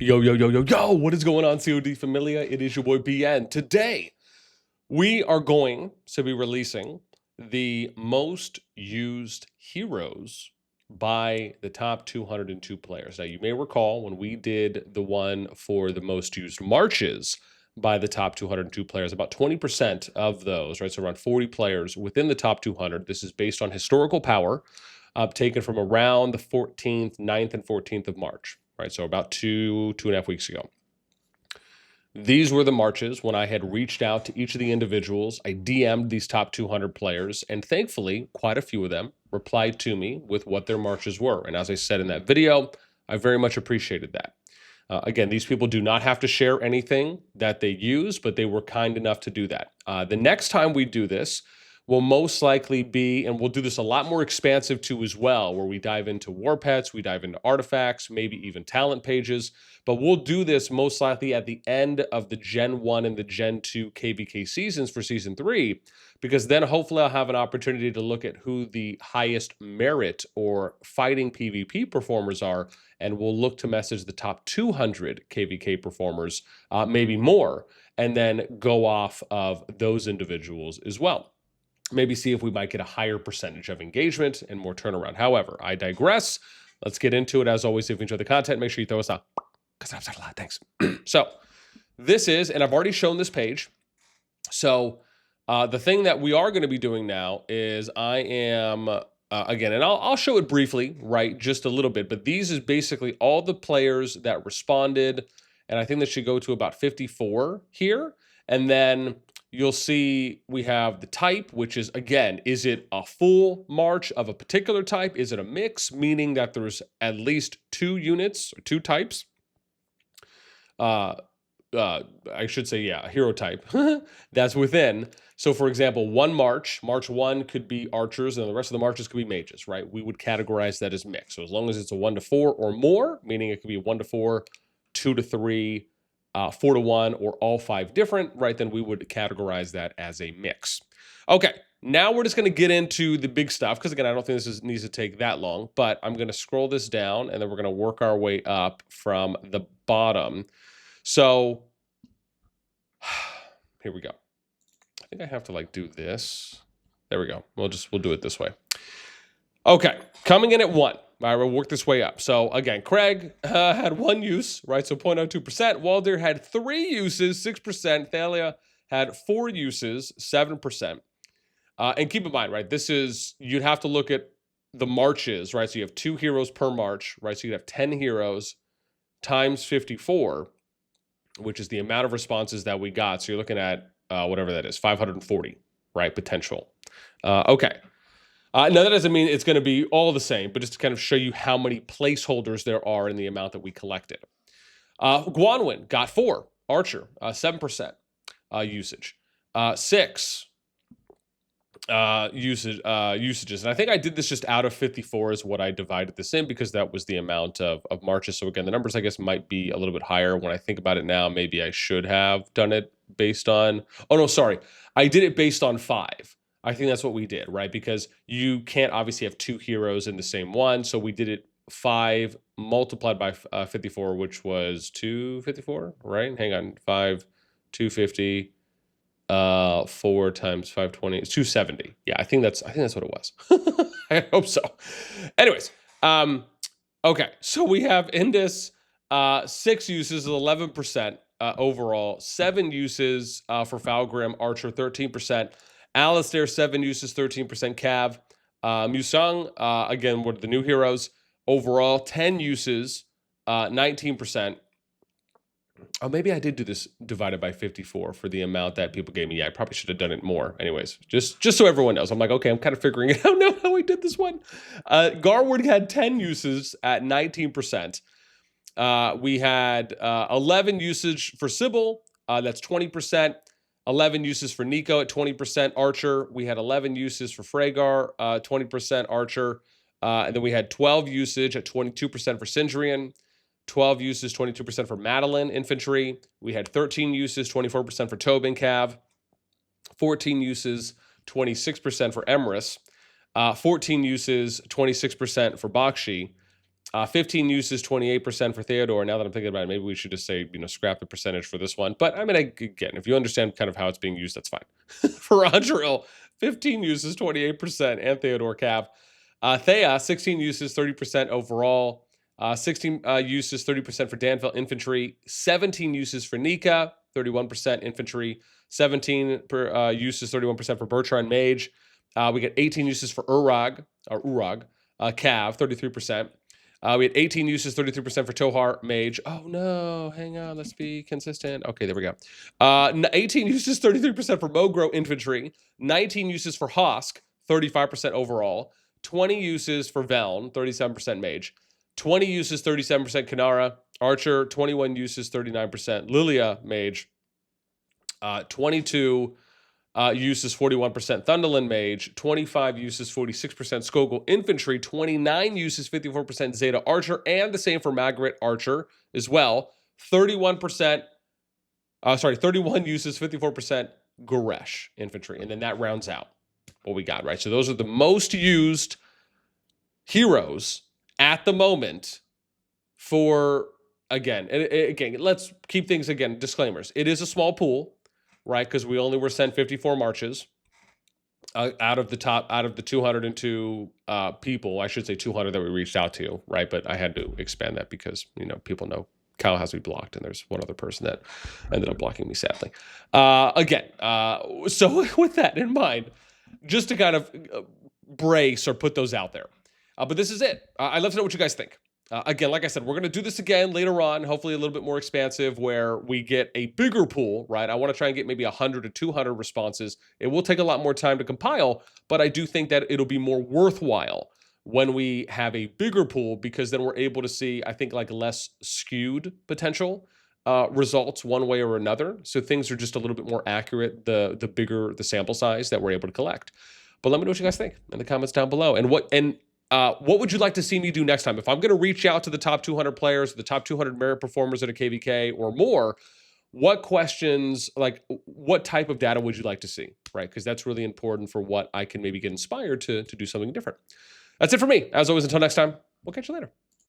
Yo, yo, yo, yo, yo, what is going on, COD Familia? It is your boy BN. Today, we are going to be releasing the most used heroes by the top 202 players. Now, you may recall when we did the one for the most used marches by the top 202 players, about 20% of those, right? So around 40 players within the top 200. This is based on historical power, taken from around the 14th, 9th, and 14th of March, right? So about two and a half weeks ago. These were the marches when I had reached out to each of the individuals. I DM'd these top 200 players, and thankfully, quite a few of them replied to me with what their marches were. And as I said in that video, I very much appreciated that. Again, these people do not have to share anything that they use, but they were kind enough to do that. The next time we do this will most likely be, and we'll do this a lot more expansive too as well, where we dive into war pets, we dive into artifacts, maybe even talent pages, but we'll do this most likely at the end of the Gen 1 and the Gen 2 KVK seasons for Season 3, because then hopefully I'll have an opportunity to look at who the highest merit or fighting PvP performers are, and we'll look to message the top 200 KVK performers, maybe more, and then go off of those individuals as well. Maybe see if we might get a higher percentage of engagement and more turnaround. However, I digress. Let's get into it. As always, if you enjoy the content, make sure you throw us a because I've said a lot. Thanks. So this is, and I've already shown this page. So the thing that we are going to be doing now is I am, again, and I'll show it briefly, right, just a little bit, but these is basically all the players that responded, and I think this should go to about 54 here, and then you'll see we have the type, which is, again, is it a full march of a particular type? Is it a mix, meaning that there's at least 2 units or 2 types? I should say, yeah, a hero type that's within. So, for example, March 1 could be archers, and the rest of the marches could be mages, right? We would categorize that as mixed. So as long as it's a 1 to 4 or more, meaning it could be 1 to 4, 2 to 3, 4 to 1, or all 5 different, right, then we would categorize that as a mix. Okay, now we're just going to get into the big stuff, because again, I don't think this needs to take that long, but I'm going to scroll this down, and then we're going to work our way up from the bottom. So here we go. I think I have to like do this. There we go. We'll do it this way. Okay, coming in at 1. All right, we'll work this way up. So again, Craig had 1 use, right? So 0.02%. Walder had 3 uses, 6%. Thalia had 4 uses, 7%. And keep in mind, right, this is, you'd have to look at the marches, right? So you have 2 heroes per march, right? So you'd have 10 heroes times 54, which is the amount of responses that we got. So you're looking at whatever that is, 540, right, potential. Okay. Now, that doesn't mean it's going to be all the same, but just to kind of show you how many placeholders there are in the amount that we collected. Guanwin got 4, Archer, 7% usage. 6 usages. And I think I did this just out of 54 is what I divided this in, because that was the amount of marches. So again, the numbers, I guess, might be a little bit higher. When I think about it now, maybe I should have done it based on, oh no, sorry. I did it based on 5. I think that's what we did, right? Because you can't obviously have 2 heroes in the same one. So we did it 5 multiplied by 54, which was 254, right? Hang on, 5, 250, 4 times 520, it's 270. Yeah, I think that's what it was. I hope so. Anyways, okay, so we have Indus, 6 uses, 11% overall, 7 uses for Falgrim, Archer, 13%. Alistair, 7 uses, 13%. Cav, Musang, again, were the new heroes. Overall, 10 uses, 19%. Oh, maybe I did do this divided by 54 for the amount that people gave me. Yeah, I probably should have done it more. Anyways, just so everyone knows. I'm like, okay, I'm kind of figuring it out now how I did this one. Garwood had 10 uses at 19%. We had 11 usage for Sybil. That's 20%. 11 uses for Nico at 20%. Archer, we had 11 uses for Frhagar, 20% Archer. And then we had 12 usage at 22% for Sindrian. 12 uses, 22% for Madeline Infantry. We had 13 uses, 24% for Tobin Cav. 14 uses, 26% for Emrys. 14 uses, 26% for Bakshi. 15 uses, 28% for Theodore. Now that I'm thinking about it, maybe we should just say, scrap the percentage for this one. But I mean, again, if you understand kind of how it's being used, that's fine. For Andriel, 15 uses, 28%, and Theodore Cav. Thea, 16 uses, 30% overall. 16 uses, 30% for Danville Infantry. 17 uses for Nika, 31% Infantry. 17 uses, 31% for Bertrand Mage. We get 18 uses for Urag, Cav, 33%. We had 18 uses, 33% for Tohar Mage. Oh no, hang on, let's be consistent. Okay, there we go. 18 uses, 33% for Mogro Infantry. 19 uses for Hosk, 35% overall. 20 uses for Veln, 37% Mage. 20 uses, 37% Kanara. Archer, 21 uses, 39%. Lilia Mage. 22 uses, 41% Thunderland Mage, 25 uses, 46% Skogul Infantry, 29 uses, 54% Zeta Archer, and the same for Margaret Archer as well. 31 uses, 54% Goresh Infantry, and then that rounds out what we got, right? So those are the most used heroes at the moment for, again, let's keep things, disclaimers. It is a small pool, right? Because we only were sent 54 marches out of the 202 people. I should say 200 that we reached out to, right? But I had to expand that because, people know Kyle has me blocked, and there's one other person that ended up blocking me, sadly. So with that in mind, just to kind of brace or put those out there. But this is it. I'd love to know what you guys think. Again, like I said, we're going to do this again later on, hopefully a little bit more expansive, where we get a bigger pool, right? I want to try and get maybe 100 to 200 responses. It will take a lot more time to compile, but I do think that it'll be more worthwhile when we have a bigger pool, because then we're able to see, I think, like less skewed potential results one way or another. So things are just a little bit more accurate, the bigger the sample size that we're able to collect. But let me know what you guys think in the comments down below. And what would you like to see me do next time? If I'm going to reach out to the top 200 players, the top 200 merit performers at a KVK or more, what questions, like what type of data would you like to see, right? Because that's really important for what I can maybe get inspired to do something different. That's it for me. As always, until next time, we'll catch you later.